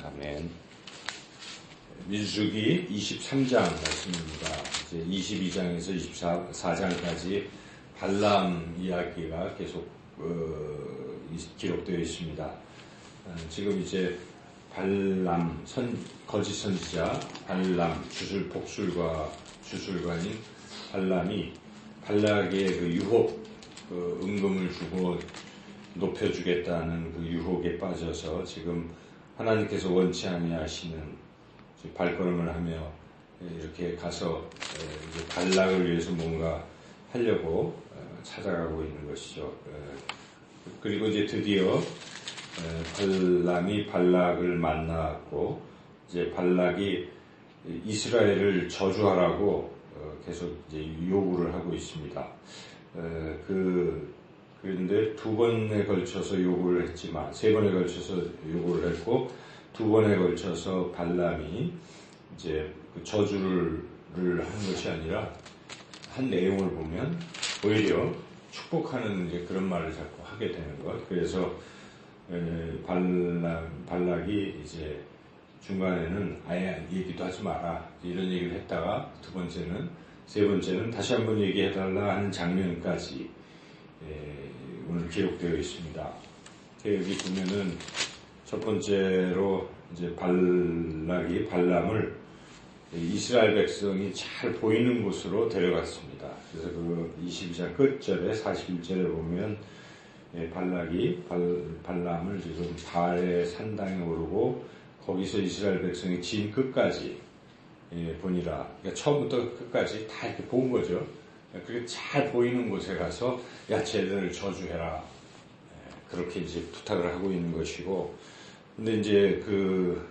아멘. 민수기 23장 말씀입니다. 이제 22장에서 24장까지 발람 이야기가 계속 기록되어 있습니다. 지금 이제 발람 거짓 선지자 발람 주술관인 발람이 발락의 그 유혹 은금을 주고 높여주겠다는 그 유혹에 빠져서 지금 하나님께서 원치 아니하시는 발걸음을 하며 이렇게 가서 이제 발락을 위해서 뭔가 하려고 찾아가고 있는 것이죠. 그리고 이제 드디어 발람이 발락을 만났고 이제 발락이 이스라엘을 저주하라고 계속 이제 요구를 하고 있습니다. 그런데 두 번에 걸쳐서 요구를 했지만, 세 번에 걸쳐서 요구를 했고, 두 번에 걸쳐서 발람이 이제 그 저주를 한 것이 아니라, 한 내용을 보면, 오히려 축복하는 이제 그런 말을 자꾸 하게 되는 것. 그래서, 발락이 이제 중간에는 아예 얘기도 하지 마라. 이런 얘기를 했다가, 세 번째는 다시 한번 얘기해달라 하는 장면까지 오늘 기록되어 있습니다. 여기 보면은 첫 번째로 이제 발락이 발람을 이스라엘 백성이 잘 보이는 곳으로 데려갔습니다. 그래서 그 22장 끝절에 41절에 보면 발람을 지금 바알의 산당에 오르고 거기서 이스라엘 백성이 진 끝까지 보니라. 그러니까 처음부터 끝까지 다 이렇게 본 거죠. 그렇게 잘 보이는 곳에 가서 야 쟤들을 저주해라. 그렇게 이제 부탁을 하고 있는 것이고, 근데 이제 그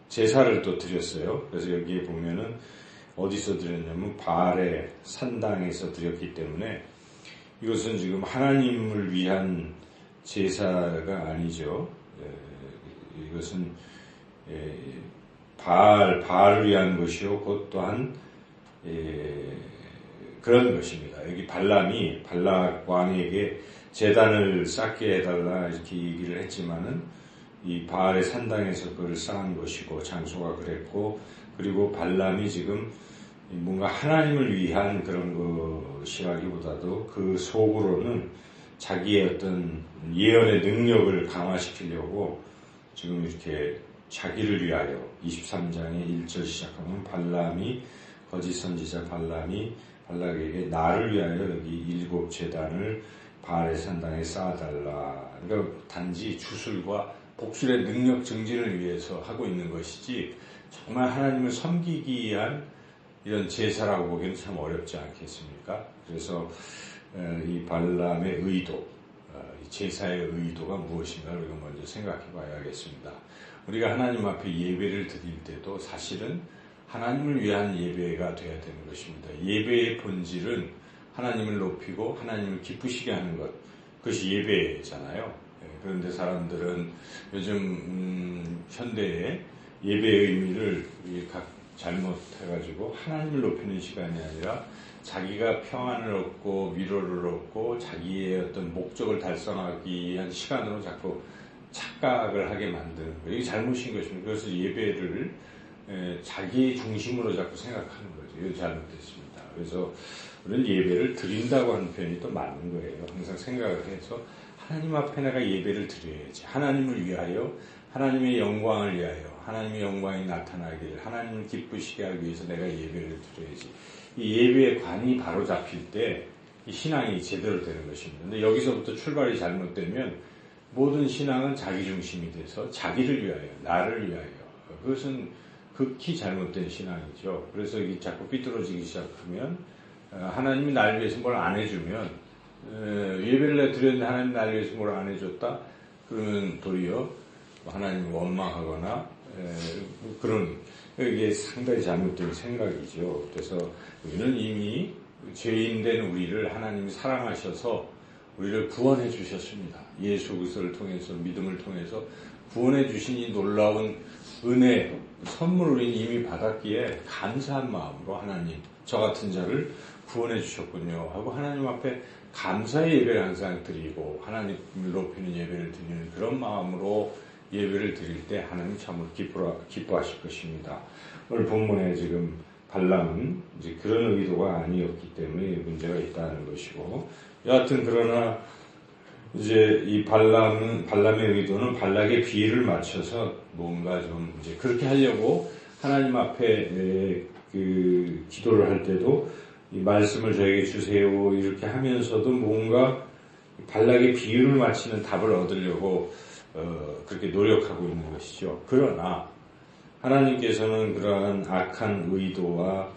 제사를 또 드렸어요. 그래서 여기에 보면은 어디서 드렸냐면 바알의 산당에서 드렸기 때문에 이것은 지금 하나님을 위한 제사가 아니죠. 이것은 바알을 위한 것이요 곧 또한 그런 것입니다. 여기 발람이 발락 왕에게 제단을 쌓게 해달라 이렇게 얘기를 했지만은 이 바알의 산당에서 그걸 쌓은 것이고 장소가 그랬고, 그리고 발람이 지금 뭔가 하나님을 위한 그런 것이라기보다도 그 속으로는 자기의 어떤 예언의 능력을 강화시키려고 지금 이렇게 자기를 위하여 23장의 1절 시작하면 발람이 거짓 선지자 발람이 발락에게 나를 위하여 여기 7 제단을 바알의 산당에 쌓아달라. 그러니까 단지 주술과 복술의 능력 증진을 위해서 하고 있는 것이지 정말 하나님을 섬기기 위한 이런 제사라고 보기에는 참 어렵지 않겠습니까? 그래서 이 발람의 의도, 제사의 의도가 무엇인가 우리가 먼저 생각해 봐야겠습니다. 우리가 하나님 앞에 예배를 드릴 때도 사실은 하나님을 위한 예배가 되어야 되는 것입니다. 예배의 본질은 하나님을 높이고 하나님을 기쁘시게 하는 것, 그것이 예배잖아요. 그런데 사람들은 요즘 현대의 예배의 의미를 각 잘못해가지고 하나님을 높이는 시간이 아니라 자기가 평안을 얻고 위로를 얻고 자기의 어떤 목적을 달성하기 위한 시간으로 자꾸 착각을 하게 만드는 거예요. 이게 잘못인 것입니다. 그래서 예배를 자기 중심으로 자꾸 생각하는 거죠. 이거 잘못됐습니다. 그래서 우리는 예배를 드린다고 하는 표현이 또 맞는 거예요. 항상 생각을 해서 하나님 앞에 내가 예배를 드려야지. 하나님을 위하여, 하나님의 영광을 위하여, 하나님의 영광이 나타나기를, 하나님을 기쁘시게 하기 위해서 내가 예배를 드려야지. 이 예배의 관이 바로 잡힐 때 이 신앙이 제대로 되는 것입니다. 근데 여기서부터 출발이 잘못되면 모든 신앙은 자기 중심이 돼서 자기를 위하여, 나를 위하여, 그것은 극히 잘못된 신앙이죠. 그래서 이게 자꾸 삐뚤어지기 시작하면 하나님이 나를 위해서 뭘 안 해주면 예배를 드렸는데 하나님이 나를 위해서 뭘 안 해줬다? 그러면 도리어 하나님을 원망하거나 그런 이게 상당히 잘못된 생각이죠. 그래서 우리는 이미 죄인된 우리를 하나님이 사랑하셔서 우리를 구원해 주셨습니다. 예수 그리스도를 통해서 믿음을 통해서 구원해 주신 이 놀라운 은혜 선물을 우리는 이미 받았기에 감사한 마음으로 하나님 저 같은 자를 구원해 주셨군요 하고 하나님 앞에 감사의 예배를 항상 드리고 하나님을 높이는 예배를 드리는 그런 마음으로 예배를 드릴 때 하나님 참으로 기뻐하실 것입니다. 오늘 본문에 지금 발람은 이제 그런 의도가 아니었기 때문에 문제가 있다는 것이고, 여하튼 그러나 이제 이 발람의 의도는 발락의 비위를 맞춰서 뭔가 좀 이제 그렇게 하려고 하나님 앞에 그 기도를 할 때도 이 말씀을 저에게 주세요 이렇게 하면서도 뭔가 발락의 비유를 맞추는 답을 얻으려고 그렇게 노력하고 있는 것이죠. 그러나 하나님께서는 그러한 악한 의도와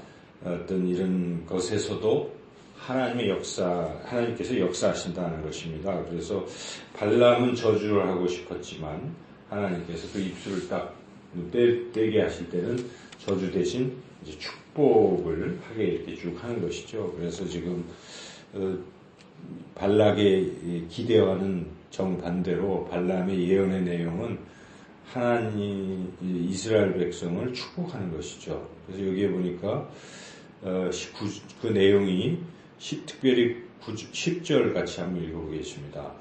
어떤 이런 것에서도 하나님께서 역사하신다는 것입니다. 그래서 발람은 저주를 하고 싶었지만 하나님께서 그 입술을 딱 떼게 하실 때는 저주 대신 이제 축복을 하게 이렇게 쭉 하는 것이죠. 그래서 지금 발락의 기대와는 정반대로 발람의 예언의 내용은 하나님 이스라엘 백성을 축복하는 것이죠. 그래서 여기에 보니까 그 내용이 특별히 10절 같이 한번 읽어보겠습니다.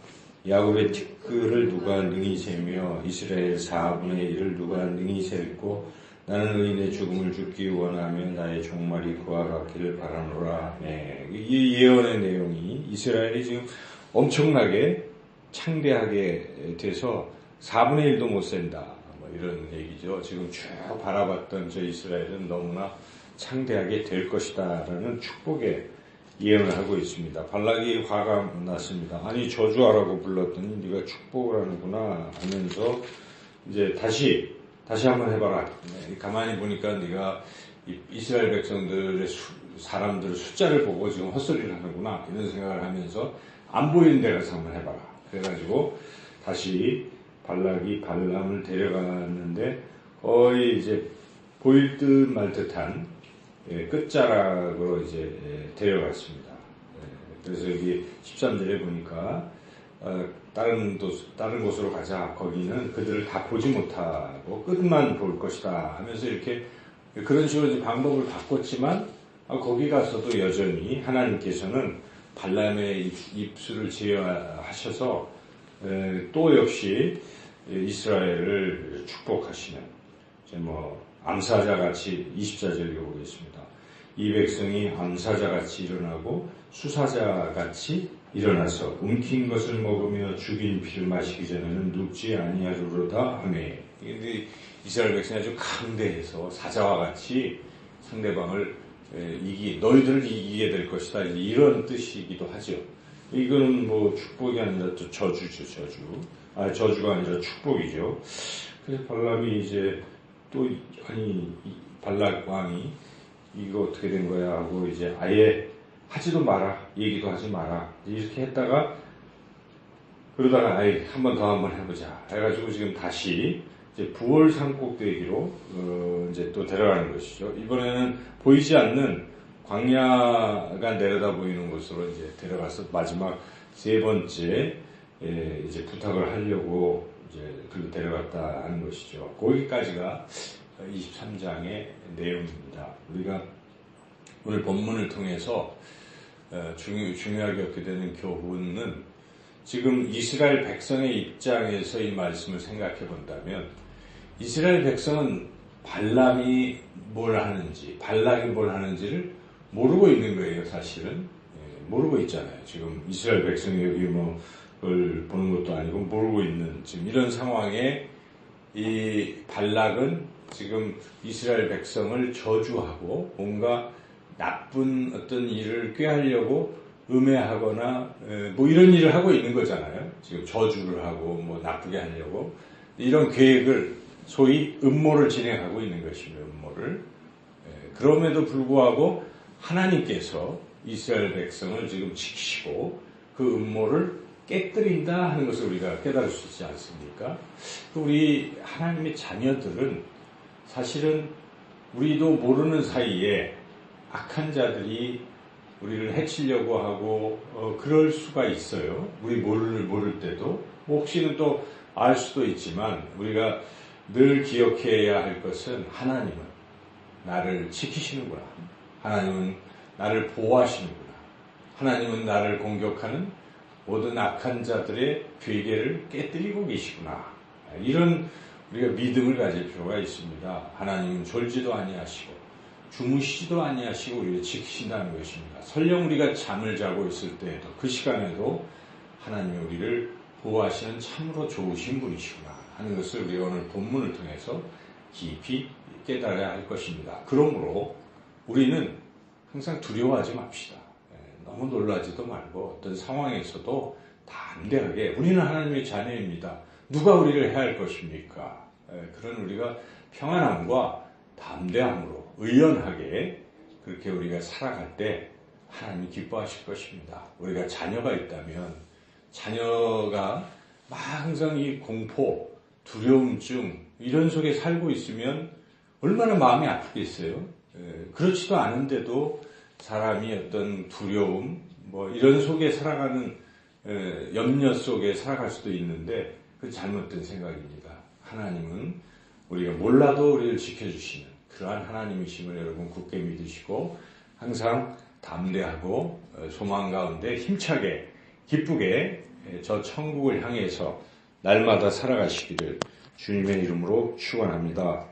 야곱의 티끌을 누가 능히 세며 이스라엘 4분의 1을 누가 능히 셀고 나는 의인의 죽음을 죽기 원하며 나의 종말이 그와 같기를 바라노라. 네. 이 예언의 내용이 이스라엘이 지금 엄청나게 창대하게 돼서 4분의 1도 못 센다. 뭐 이런 얘기죠. 지금 쭉 바라봤던 저 이스라엘은 너무나 창대하게 될 것이다. 라는 축복의 예언을 하고 있습니다. 발락이 화가 났습니다. 아니 저주하라고 불렀더니 네가 축복을 하는구나 하면서 이제 다시 한번 해봐라. 네, 가만히 보니까 네가 이스라엘 백성들의 사람들의 숫자를 보고 지금 헛소리를 하는구나 이런 생각을 하면서 안 보이는 데 가서 한번 해봐라. 그래가지고 다시 발락이 발람을 데려갔는데 거의 이제 보일 듯 말 듯한 끝자락으로 이제 데려갔습니다. 그래서 여기 13절에 보니까 다른 곳으로 가자. 거기는 그들을 다 보지 못하고 끝만 볼 것이다 하면서 이렇게 그런 식으로 방법을 바꿨지만 거기 가서도 여전히 하나님께서는 발람의 입술을 제어하셔서 또 역시 이스라엘을 축복하시는 암사자같이 24절 읽어보겠습니다. 이 백성이 암사자같이 일어나고 수사자같이 일어나서 움킨 것을 먹으며 죽인 피를 마시기 전에는 눕지 아니하리로다 하매. 이스라엘 백성이 아주 강대해서 사자와 같이 상대방을 너희들을 이기게 될 것이다. 이런 뜻이기도 하죠. 이거는 뭐 축복이 아니라 또 저주죠, 저주. 저주가 아니라 축복이죠. 그래서 발람이 이제 발락 왕이 이거 어떻게 된 거야 하고 이제 아예 하지도 마라, 얘기도 하지 마라. 이렇게 했다가 그러다가 한번 해보자. 해가지고 지금 다시 이제 부월 산꼭대기로 이제 또 데려가는 것이죠. 이번에는 보이지 않는 광야가 내려다 보이는 곳으로 이제 데려가서 마지막 세 번째 이제 부탁을 하려고 이제 그걸 데려갔다 하는 것이죠. 거기까지가 23장의 내용입니다. 우리가 오늘 본문을 통해서 중요하게 얻게 되는 교훈은 지금 이스라엘 백성의 입장에서 이 말씀을 생각해 본다면 이스라엘 백성은 발락이 뭘 하는지를 모르고 있는 거예요. 사실은 모르고 있잖아요. 지금 이스라엘 백성이 여기 그걸 보는 것도 아니고 모르고 있는 지금 이런 상황에 이 발락은 지금 이스라엘 백성을 저주하고 뭔가 나쁜 어떤 일을 꾀하려고 음해하거나 뭐 이런 일을 하고 있는 거잖아요. 지금 저주를 하고 뭐 나쁘게 하려고 이런 계획을 소위 음모를 진행하고 있는 것이며 음모를 그럼에도 불구하고 하나님께서 이스라엘 백성을 지금 지키시고 그 음모를 깨뜨린다 하는 것을 우리가 깨달을 수 있지 않습니까? 우리 하나님의 자녀들은 사실은 우리도 모르는 사이에 악한 자들이 우리를 해치려고 하고 그럴 수가 있어요. 우리 모를 때도 혹시는 또 알 수도 있지만 우리가 늘 기억해야 할 것은 하나님은 나를 지키시는구나. 하나님은 나를 보호하시는구나. 하나님은 나를 공격하는 모든 악한 자들의 괴계를 깨뜨리고 계시구나. 이런 우리가 믿음을 가질 필요가 있습니다. 하나님은 졸지도 아니하시고 주무시지도 아니하시고 우리를 지키신다는 것입니다. 설령 우리가 잠을 자고 있을 때에도 그 시간에도 하나님이 우리를 보호하시는 참으로 좋으신 분이시구나 하는 것을 우리가 오늘 본문을 통해서 깊이 깨달아야 할 것입니다. 그러므로 우리는 항상 두려워하지 맙시다. 너무 놀라지도 말고 어떤 상황에서도 담대하게 우리는 하나님의 자녀입니다. 누가 우리를 해야 할 것입니까? 그런 우리가 평안함과 담대함으로 의연하게 그렇게 우리가 살아갈 때 하나님이 기뻐하실 것입니다. 우리가 자녀가 있다면 자녀가 막 항상 이 공포, 두려움증 이런 속에 살고 있으면 얼마나 마음이 아프겠어요? 그렇지도 않은데도 사람이 어떤 두려움 이런 속에 살아가는 염려 속에 살아갈 수도 있는데 그 잘못된 생각입니다. 하나님은 우리가 몰라도 우리를 지켜주시는 그러한 하나님이심을 여러분 굳게 믿으시고 항상 담대하고 소망 가운데 힘차게 기쁘게 저 천국을 향해서 날마다 살아가시기를 주님의 이름으로 축원합니다.